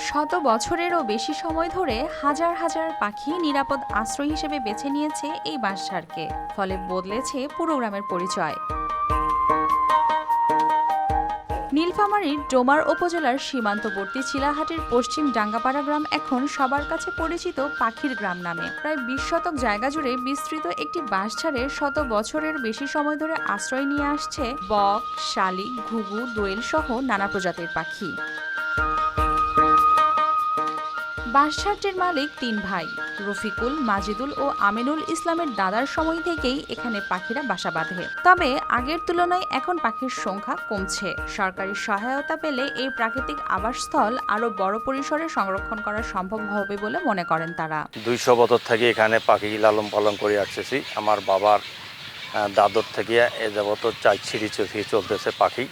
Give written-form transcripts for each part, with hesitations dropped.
শত বছরেরও বেশি সময় ধরে হাজার হাজার পাখি নিরাপদ আশ্রয় হিসেবে বেছে নিয়েছে এই বাঁশঝাড়কে। ফলে বদলেছে পুরো গ্রামের পরিচয়। নীলফামারীর ডোমার উপজেলার সীমান্তবর্তী চিলাহাটির পশ্চিম ডাঙ্গাপাড়া গ্রাম এখন সবার কাছে পরিচিত পাখির গ্রাম নামে। প্রায় ২০ শতক জায়গা জুড়ে বিস্তৃত একটি বাঁশঝাড়ে শত বছরের বেশি সময় ধরে আশ্রয় নিয়ে আসছে বক, শালিক, ঘুঘু, দোয়েল সহ নানা প্রজাতির পাখি। বাঁশঝাড়টির মালিক ৩ ভাই, রফিকুল, মাজিদুল ও আমিনুল ইসলামের দাদার সময় থেকেই এখানে পাখিরা বাসা বাঁধে। তবে আগের তুলনায় এখন পাখির সংখ্যা কমছে। সরকারি সহায়তা পেলে এই প্রাকৃতিক আবাসস্থল আরো বড় পরিসরে সংরক্ষণ করা সম্ভব হবে বলে মনে করেন তারা। ২০০ বছর থেকে এখানে পাখি লালন পালন করে আসতেছি। আমার বাবার দাদর থেকে এ যাবত ৪ ছিঁড়ি চলতেছে পাখি।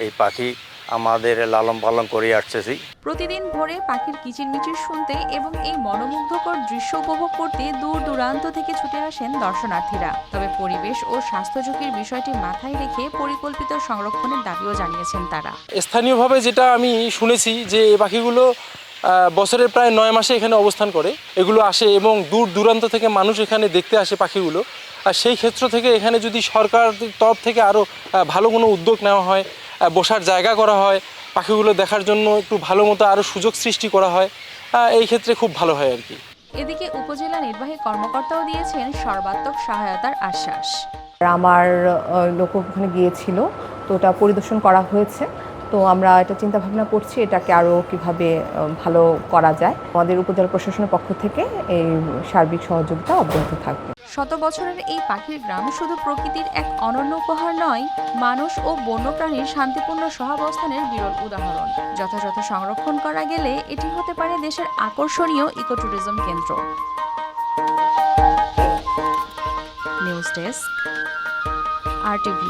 এই পাখি আমাদের লালন পালন করে আসতেছি। প্রতিদিন ভোরে পাখির কিচিরমিচির শুনতে এবং এই মনোমুগ্ধকর দৃশ্য উপভোগ করতে দূর দূরান্ত থেকে ছুটে আসেন দর্শনার্থীরা। তবে পরিবেশ ও স্বাস্থ্য ঝুঁকির বিষয়টি মাথায় রেখে পরিকল্পিত সংরক্ষণের দাবিও জানিয়েছেন তারা। স্থানীয়ভাবে যেটা আমি শুনেছি যে এই পাখিগুলো বছরের প্রায় ৯ মাসে এখানে অবস্থান করে। এগুলো আসে এবং দূর দূরান্ত থেকে মানুষ এখানে দেখতে আসে পাখিগুলো। আর সেই ক্ষেত্র থেকে এখানে যদি সরকার তরফ থেকে আরও ভালো কোনো উদ্যোগ নেওয়া হয়, বসার জায়গা করা হয়, পাখিগুলো দেখার জন্য একটু ভালো মতো আরও সুযোগ সৃষ্টি করা হয়, এই ক্ষেত্রে খুব ভালো হয় আর কি। এদিকে উপজেলা নির্বাহী কর্মকর্তাও দিয়েছেন সর্বাত্মক সহায়তার আশ্বাস। আমার লোক ওখানে গিয়েছিল, তো ওটা পরিদর্শন করা হয়েছে। তো আমরা এটা চিন্তা ভাবনা করছি এটাকে আরও কিভাবে ভালো করা যায়। আমাদের উপজেলা প্রশাসনের পক্ষ থেকে এই সার্বিক সহযোগিতা অব্যাহত থাকবে। শত বছরের এই পাখির গ্রাম শুধু প্রকৃতির এক অনন্য উপহার নয়, মানুষ ও বন্যপ্রাণীর শান্তিপূর্ণ সহাবস্থানের বিরল উদাহরণ। যথাযথ সংরক্ষণ করা গেলে এটি হতে পারে দেশের আকর্ষণীয় ইকোট্যুরিজম কেন্দ্র। News desk, RTV।